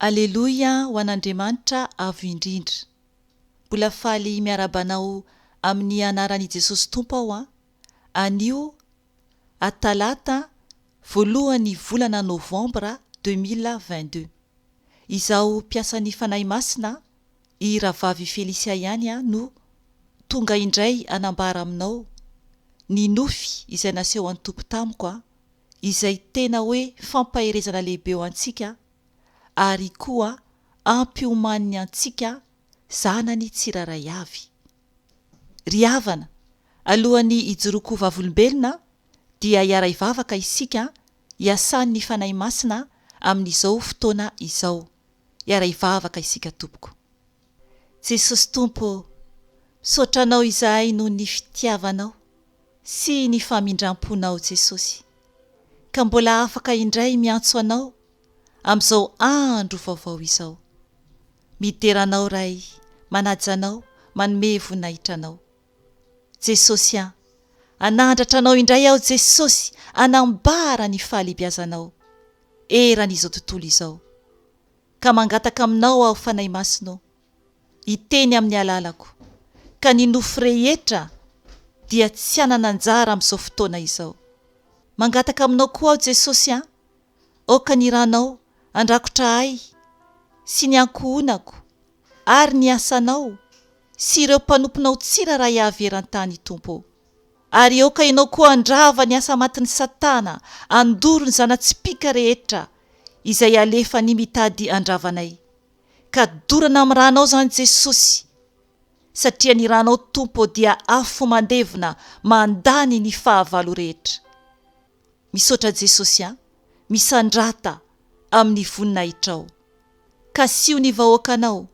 Aleloia ho an'Andriamanitra avo indrindra. Mbola faly miarabanao amin'ny anaran'i Jesosy Tompo aho anio atalata voalohan'ny volana novambra 2022. Izaho mpiasan'ny fanahy masina i Ravavy Felisia ihany no tonga indray anambara aminao ny nofy izay naseho an'ny Tompo tamiko izay tena hoe fampaherezana lehibe eo antsika ary koa ampioman'ny antsika zanany tsiraray avy. Ry havana, alohan'ny hijoroako vavolombelona dia hiara hivavaka isika hiasan'ny fanahy masina amin'izao fotoana izao. Hiara hivavaka isika tompoko. Jesosy Tompo, misaotra anao izahay noho ny fitiavanao sy ny famindram-ponao Jesosy. Ka mbola afaka indray miantso anao amin'izao andro vaovao izao. Mideranao ray, manaja anao, manome voninahitra anao. Jesosy anandratra anao indray aho Jesosy, anambara ny fahalehibiazanao eran'izao tontolo izao. Ka mangataka aminao aho fanahy masinao, hiteny amin'ny alalako, ka ny nofo rehetra dia tsy anana anjara amin'izao fotoana izao. Mangataka aminao koa aho Jesosy aoka ny ranao andrakotra ahy sy ny ankohonako ary ny asanao sy ireo mpanomponao tsiraray avy eran-tany Tompo. Ary aoka ianao koa andrava ny asa matin'ny Satana, andoro ny zana-tsipika rehetra izay alefa ny mitady andravanay. Ka dorana amin'ny ranao zany Jesosy, satria ny ranao Tompo dia afo mandevina mandany ny fahavalo rehetra. Misaotra Jesosy misandrata amin'ny voninahitrao. Ka sio ny vahoakanao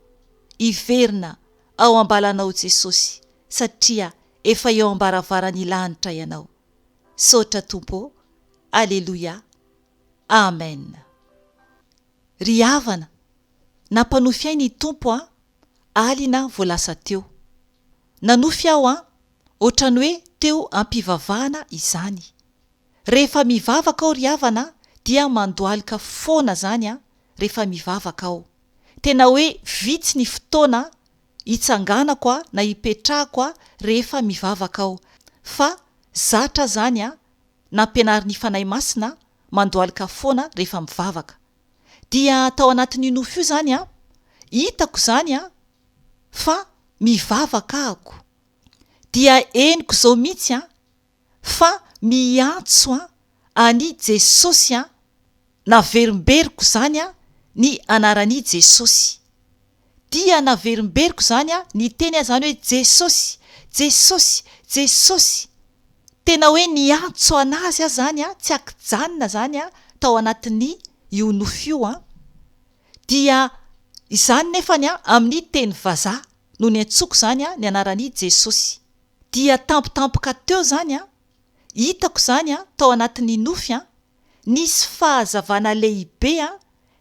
iverina ao ambalanao Jesosy, satria efa eo ambaravarany lanitra ianao. Saotra Tompo. Aleluia. Amen. Ry havana, nampanofy ahy ny Tompo alina voalasa teo. Nanofy aho ohatrany hoe teo ampivavahana izany. Rehefa mivavaka aho ry havana dia mandoalika foana zany rehefa mivavaka aho. Tena hoe vitsy ny fotoana hitsanganako na hipetrahako rehefa mivavaka aho. Fa zatra zany nampianarin'ny fanahy masina mandoalika foana rehefa mivavaka. Dia tao anatin'ny nofy io zany hitako zany fa mivavaka ahako. Dia henoko zao mihitsy fa miantso ani Jesosy naverimberiko zany ny anarany Jesosy. Dia naverimberiko zany ny teny zany hoe Jesosy, Jesosy, Jesosy. Tena hoe niantso anazy zany tsy akijanona zany tao anatin'ny io nofy io dia izany nefany amin'ny teny vazaha no ny antsoko zany ny anarany Jesosy. Dia tampotampoka teo zany hitako zany tao anatin'ny nofy nisy fahazavana lehibe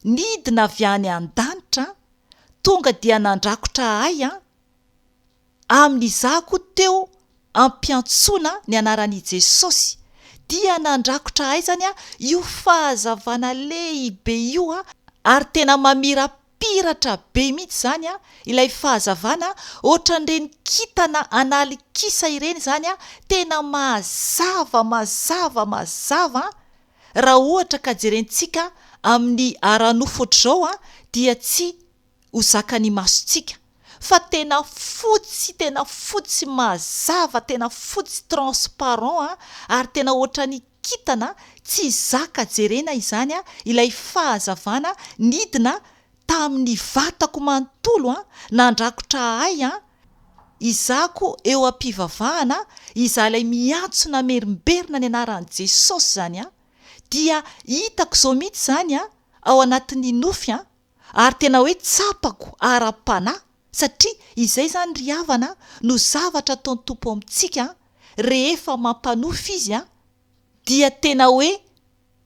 nidina avy any an-danitra tonga dia nandrakotra ahy amin'izako teo ampiantsona ny anaran'i Jesosy. Dia nandrakotra ahy zany io fahazavana lehibe io ary tena mamirapiratra be mihitsy zany ilay fahazavana ohatran'ireny kitana analikisa ireny zany tena mazava raha ohatra ka jerentsika amin'ny aranofo ohatr'izao dia tsy ho zakany masontsika, fa tena fotsy mazava, tena fotsy transparent ary tena ohatran'ny kitana tsy zaka jerena izany ilay fahazavana nidina tamin'ny vatako manontolo nandrakotra ahy izako eo ampivavahana izalay miantsona merimberina ny anaran'i Jesosy zany dia hitako zao mihitsy zany ao anatin'ny nofy ary tena hoe tsapako ara-panahy, satria izay zany ry havana no zavatra ataon'ny Tompo amintsika rehefa mampanofy izy dia tena hoe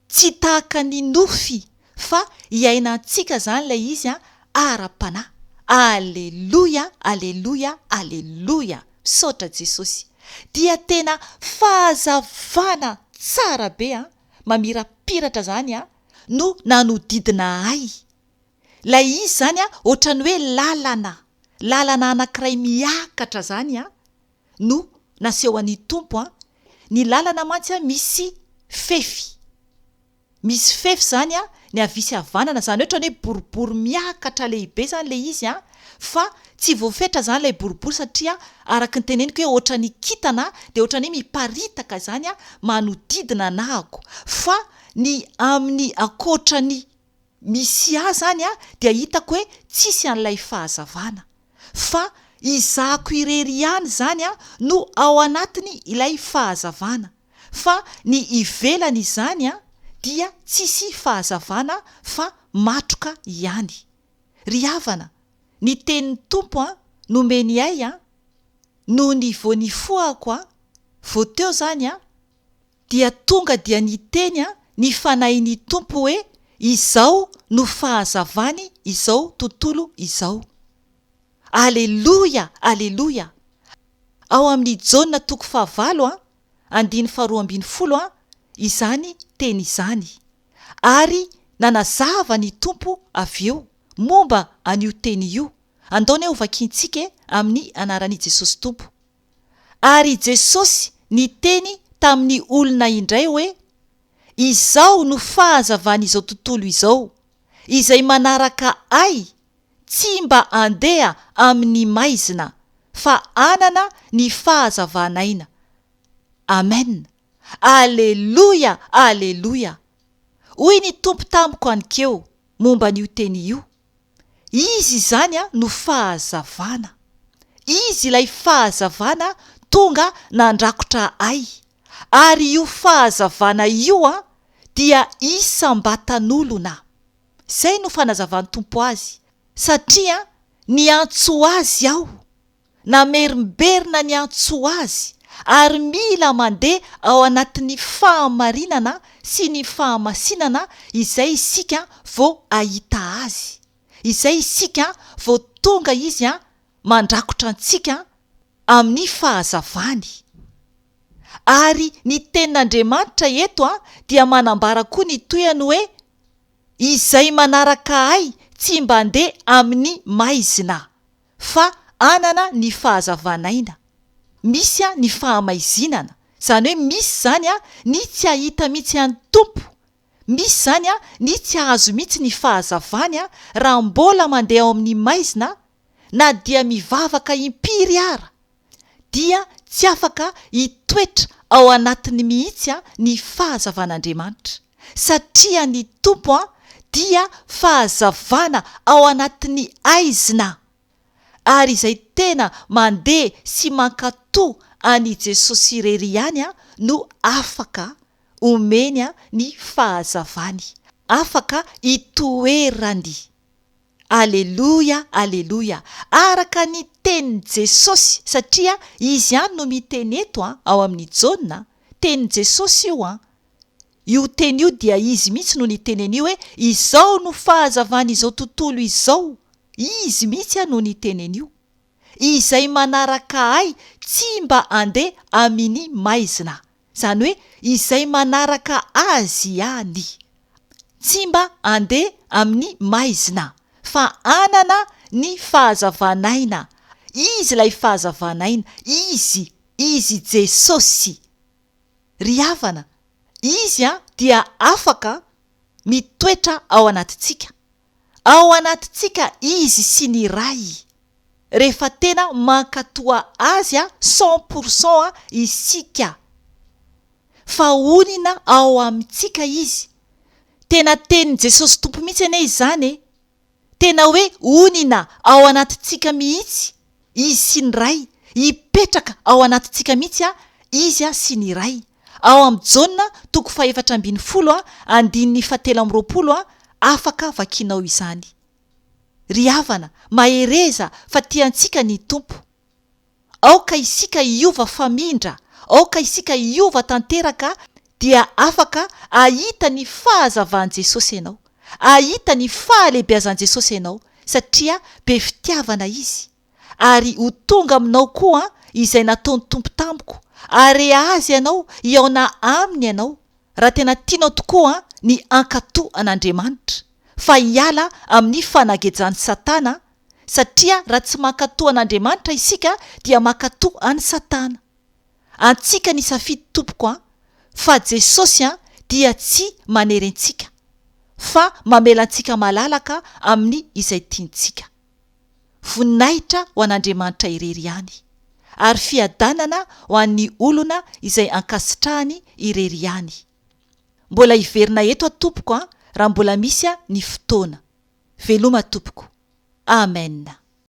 tsy tahaka ny nofy fa hiainantsika zany lay izy ara-panahy. Aleluia, aleluia, aleluia. Misaotra Jesosy. Dia tena fahazavana tsara be mamirapiratra zany no nanodidina ahy. lay izy zany ohatrany hoe lalana anankiray miakatra zany no naseho an'ny tompo ny lalana mantsy misy fefy zany ny avisy havanana zany ohatrany hoe boribory miakatra lehibe zany le izy fa tsy voafetra zany lay boribory satria araka ny teneniko hoe ohatrany kitana de ohatrany hoe miparitaka zany manodidina nahako fa ny amin'ny akotrany misy zany dia hitako hoe tsisy an'ilay fahazavana fa izako irery ihany zany no ao anatiny ilay fahazavana fa ny ivelany izany dia tsisy fahazavana fa matroka ihany. Ry havana, ny tenin'ny tompo nomeny ay no ny voanifoako vao teo zany dia tonga dia ny teny ny fanahin'ny tompo hoe izao no fahazavany izao tontolo izao. Aleluia, aleluia. Ao amin'ny Jaona 5:12 izany teny izany. Ary nanazava ny tompo avy eo momba an'io teny io. Andaony ho vakiantsika amin'ny anaran'i Jesosy tompo. Ary Jesosy ny teny tamin'ny olona indray hoe izao no fahazavany izao tontolo izao, izay manaraka ay tsy mba andeha amin'ny maizina fa anana ny fahazavanaina. Amen. Aleluia, aleluia. Hoy ny tompo tamiko anikeo momba n'io teny io. Izy zany no fahazavana. Izy ilay fahazavana tonga nandrakotra ay. Ary io fahazavana io dia isam-batan'olona. Zay no fanazavan'ny tompo azy. Satria niantso azy aho, namerimberina niantso azy, ary mila mandeha ao anatin'ny fahamarinana sy ny fahamasinana izay isika vao ahita azy, izay isika vao tonga izy mandrakotra antsika amin'ny fahazavany. Ary ny tenin'Andriamanitra eto dia manambara koa ny toyany hoe izay manaraka ay tsy mba andeha amin'ny maizina fa anana ny fahazavanaina. Misy ny fahamaizinana, zany hoe misy zany ny tsy ahita mihitsy an'ny tompo, misy zany ny tsy ahazo mihitsy ny fahazavany raha mbola mandeha ao amin'ny maizina na dia mivavaka impiry ara, dia tsy afaka hitoetra ao anatiny mihitsy ny fahazavan'Andriamanitra satria ny tompo dia fahazavana ao anatin'ny aizina. Ary izay tena mandeha sy mankatoa any Jesosy irery ihany no afaka omeny ny fahazavany, afaka hitoerany. Aleluia, aleluia. Araka ny tenin'i Jesosy, satria izy ihany no miteny eto ao amin'ny Jaona, tenin'i Jesosy io teny io dia izy mihitsy no niteneny io hoe izao no fahazavany izao tontolo izao. Izy mihitsy no niteneny io. Izay manaraka ay tsy mba andeha amin'ny maizina, zany hoe izay manaraka azy ihany, tsy mba andeha amin'ny maizina fa anana ny fahazavanaina. Izy lay fahazavanaina, izy Jesosy. Ry havana, izy dia afaka mitoetra ao anatitsika. Ao anatitsika izy sy ny ray. Rehefa tena mankatoa azy 100% isika. Fa onina ao amintsika izy. Tena tenin'i Jesosy tompo mihitsy ane izany. Tena hoe onina ao anatitsika mihitsy izy sy ny ray. Hipetraka ao anatitsika mihitsy izy sy ny ray. Ao amin'ny Jaona 4:17 afaka vakinao izany. Ry havana, mahereza fa tiantsika ny tompo. Aoka isika hiova famindra, aoka isika hiova tanteraka, dia afaka ahita ny fahazavan'i Jesosy ianao, ahita ny fahalehibeazan'i Jesosy ianao, satria be fitiavana izy. Ary ho tonga aminao koa izay nataon'ny tompo tamiko, ary azy ianao hiaona aminy ianao, raha tena tianao tokoa ny ankatoa an'Andriamanitra. fa hiala amin'ny fanagejany Satana, satria raha tsy mankatoa an'Andriamanitra isika dia mankatoa any Satana. Antsika ny safidy tompoko fa Jesosy dia tsy manery antsika fa mamela antsika malalaka amin'ny izay tiantsika. Voninahitra ho an'Andriamanitra irery ihany ary fiadanana ho an'ny olona izay ankasitrahany irery ihany. Mbola hiverina eto tompoko raha mbola misy ny fotoana. Veloma tompoko. Amen.